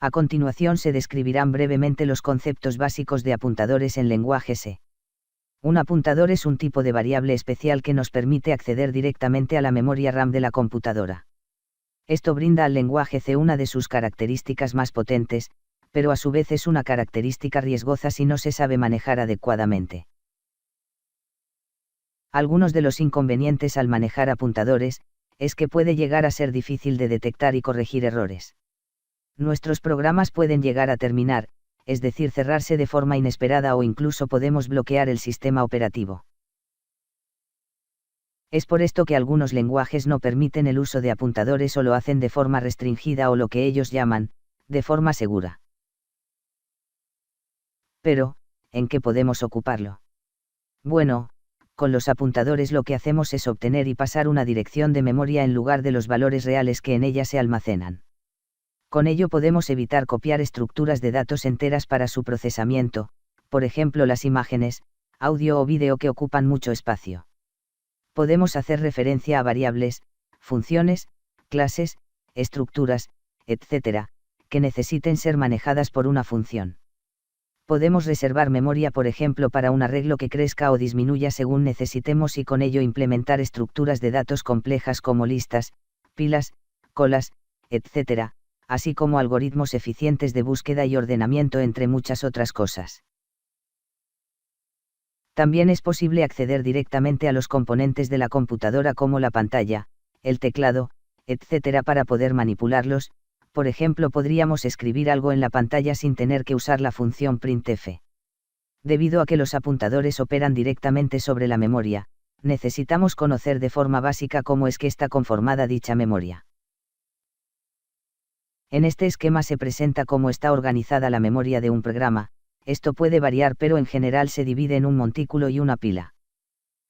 A continuación se describirán brevemente los conceptos básicos de apuntadores en lenguaje C. Un apuntador es un tipo de variable especial que nos permite acceder directamente a la memoria RAM de la computadora. Esto brinda al lenguaje C una de sus características más potentes, pero a su vez es una característica riesgosa si no se sabe manejar adecuadamente. Algunos de los inconvenientes al manejar apuntadores, es que puede llegar a ser difícil de detectar y corregir errores. Nuestros programas pueden llegar a terminar, es decir, cerrarse de forma inesperada o incluso podemos bloquear el sistema operativo. Es por esto que algunos lenguajes no permiten el uso de apuntadores o lo hacen de forma restringida o lo que ellos llaman, de forma segura. Pero, ¿en qué podemos ocuparlo? Bueno, con los apuntadores lo que hacemos es obtener y pasar una dirección de memoria en lugar de los valores reales que en ella se almacenan. Con ello podemos evitar copiar estructuras de datos enteras para su procesamiento, por ejemplo las imágenes, audio o vídeo que ocupan mucho espacio. Podemos hacer referencia a variables, funciones, clases, estructuras, etc., que necesiten ser manejadas por una función. Podemos reservar memoria, por ejemplo, para un arreglo que crezca o disminuya según necesitemos y con ello implementar estructuras de datos complejas como listas, pilas, colas, etc., así como algoritmos eficientes de búsqueda y ordenamiento entre muchas otras cosas. También es posible acceder directamente a los componentes de la computadora como la pantalla, el teclado, etc. para poder manipularlos. Por ejemplo, podríamos escribir algo en la pantalla sin tener que usar la función printf. Debido a que los apuntadores operan directamente sobre la memoria, necesitamos conocer de forma básica cómo es que está conformada dicha memoria. En este esquema se presenta cómo está organizada la memoria de un programa. Esto puede variar, pero en general se divide en un montículo y una pila.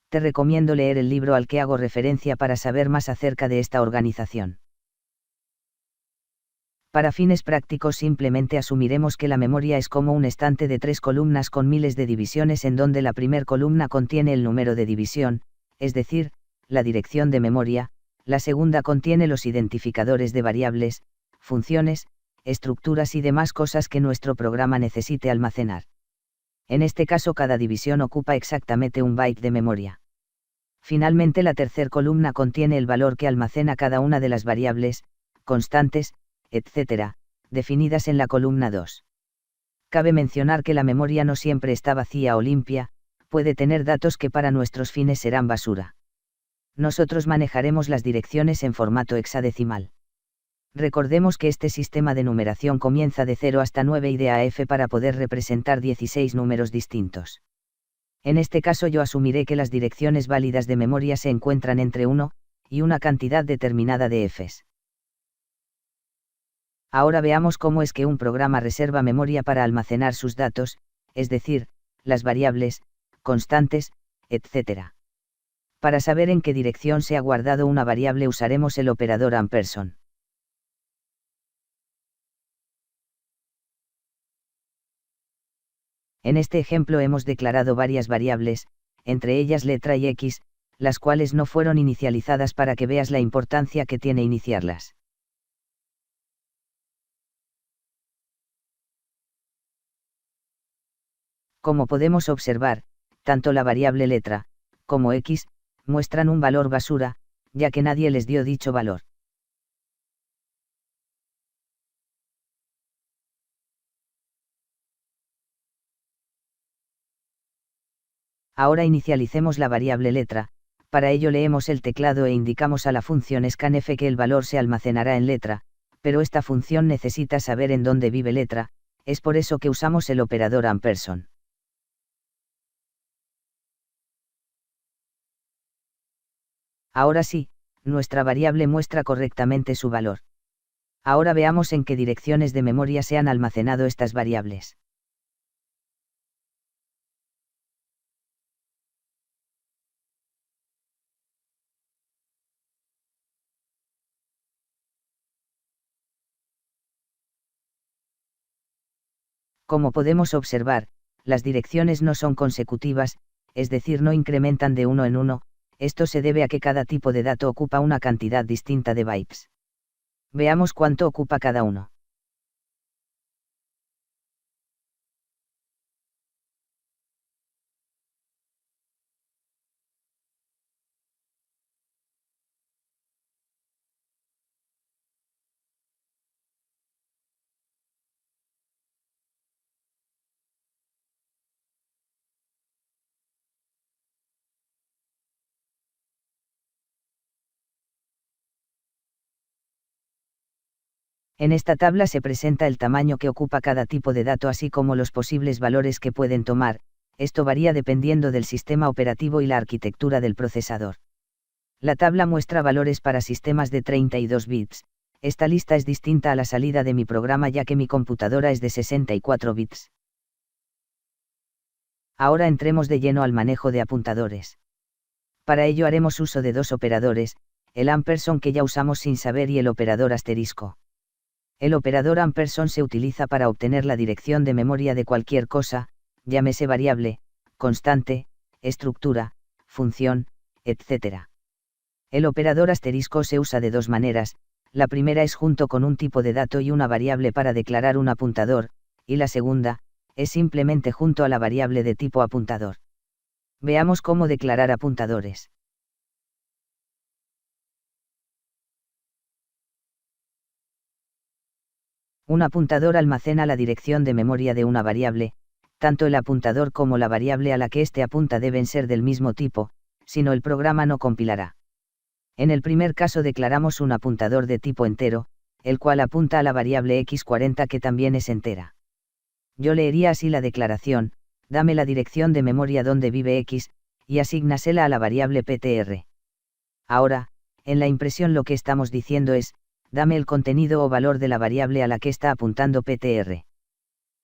Te recomiendo leer el libro al que hago referencia para saber más acerca de esta organización. Para fines prácticos simplemente asumiremos que la memoria es como un estante de 3 columnas con miles de divisiones en donde la primera columna contiene el número de división, es decir, la dirección de memoria, la segunda contiene los identificadores de variables, funciones, estructuras y demás cosas que nuestro programa necesite almacenar. En este caso cada división ocupa exactamente un byte de memoria. Finalmente la tercera columna contiene el valor que almacena cada una de las variables, constantes, etc., definidas en la columna 2. Cabe mencionar que la memoria no siempre está vacía o limpia, puede tener datos que para nuestros fines serán basura. Nosotros manejaremos las direcciones en formato hexadecimal. Recordemos que este sistema de numeración comienza de 0 hasta 9 y de a f para poder representar 16 números distintos. En este caso yo asumiré que las direcciones válidas de memoria se encuentran entre 1 y una cantidad determinada de f's. Ahora veamos cómo es que un programa reserva memoria para almacenar sus datos, es decir, las variables, constantes, etc. Para saber en qué dirección se ha guardado una variable usaremos el operador ampersand. En este ejemplo hemos declarado varias variables, entre ellas letra y x, las cuales no fueron inicializadas para que veas la importancia que tiene iniciarlas. Como podemos observar, tanto la variable letra, como x, muestran un valor basura, ya que nadie les dio dicho valor. Ahora inicialicemos la variable letra, para ello leemos el teclado e indicamos a la función scanf que el valor se almacenará en letra, pero esta función necesita saber en dónde vive letra, es por eso que usamos el operador ampersand. Ahora sí, nuestra variable muestra correctamente su valor. Ahora veamos en qué direcciones de memoria se han almacenado estas variables. Como podemos observar, las direcciones no son consecutivas, es decir, no incrementan de uno en uno. Esto se debe a que cada tipo de dato ocupa una cantidad distinta de bytes. Veamos cuánto ocupa cada uno. En esta tabla se presenta el tamaño que ocupa cada tipo de dato así como los posibles valores que pueden tomar. Esto varía dependiendo del sistema operativo y la arquitectura del procesador. La tabla muestra valores para sistemas de 32 bits. Esta lista es distinta a la salida de mi programa ya que mi computadora es de 64 bits. Ahora entremos de lleno al manejo de apuntadores. Para ello haremos uso de dos operadores, el ampersand que ya usamos sin saber y el operador asterisco. El operador ampersand se utiliza para obtener la dirección de memoria de cualquier cosa, llámese variable, constante, estructura, función, etc. El operador asterisco se usa de dos maneras, la primera es junto con un tipo de dato y una variable para declarar un apuntador, y la segunda, es simplemente junto a la variable de tipo apuntador. Veamos cómo declarar apuntadores. Un apuntador almacena la dirección de memoria de una variable, tanto el apuntador como la variable a la que éste apunta deben ser del mismo tipo, si no el programa no compilará. En el primer caso declaramos un apuntador de tipo entero, el cual apunta a la variable x40 que también es entera. Yo leería así la declaración: dame la dirección de memoria donde vive x, y asignásela a la variable ptr. Ahora, en la impresión lo que estamos diciendo es, dame el contenido o valor de la variable a la que está apuntando ptr.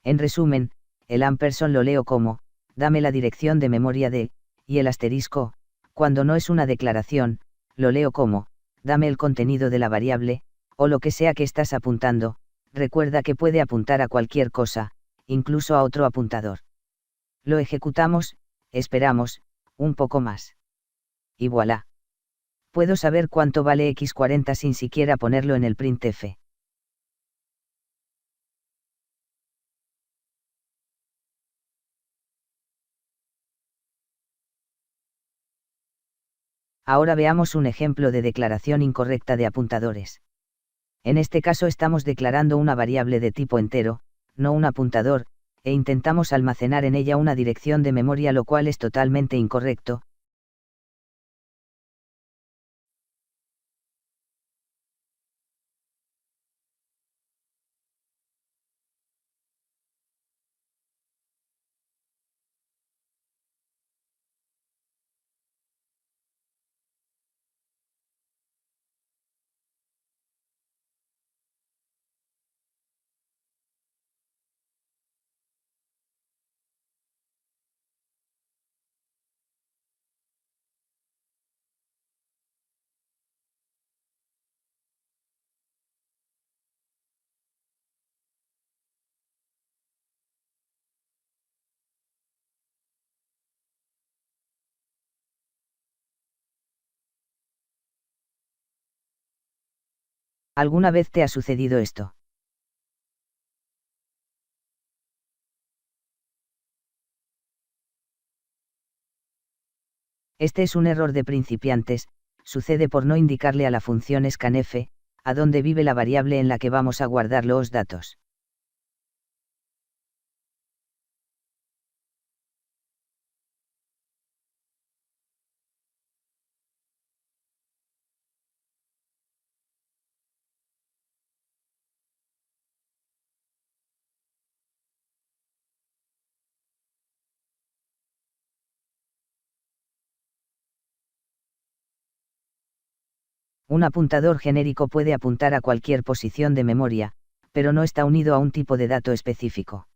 En resumen, el ampersand lo leo como, dame la dirección de memoria de, y el asterisco, cuando no es una declaración, lo leo como, dame el contenido de la variable, o lo que sea que estás apuntando. Recuerda que puede apuntar a cualquier cosa, incluso a otro apuntador. Lo ejecutamos, esperamos, un poco más. Y voilà. Puedo saber cuánto vale x40 sin siquiera ponerlo en el printf. Ahora veamos un ejemplo de declaración incorrecta de apuntadores. En este caso estamos declarando una variable de tipo entero, no un apuntador, e intentamos almacenar en ella una dirección de memoria, lo cual es totalmente incorrecto. ¿Alguna vez te ha sucedido esto? Este es un error de principiantes, sucede por no indicarle a la función scanf, a dónde vive la variable en la que vamos a guardar los datos. Un apuntador genérico puede apuntar a cualquier posición de memoria, pero no está unido a un tipo de dato específico.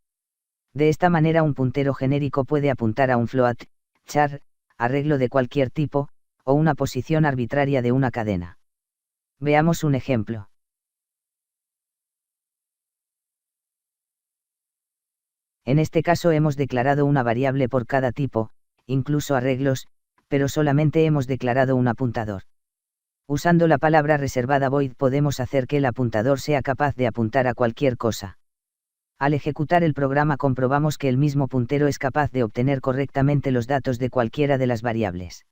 De esta manera un puntero genérico puede apuntar a un float, char, arreglo de cualquier tipo, o una posición arbitraria de una cadena. Veamos un ejemplo. En este caso hemos declarado una variable por cada tipo, incluso arreglos, pero solamente hemos declarado un apuntador. Usando la palabra reservada void podemos hacer que el apuntador sea capaz de apuntar a cualquier cosa. Al ejecutar el programa comprobamos que el mismo puntero es capaz de obtener correctamente los datos de cualquiera de las variables.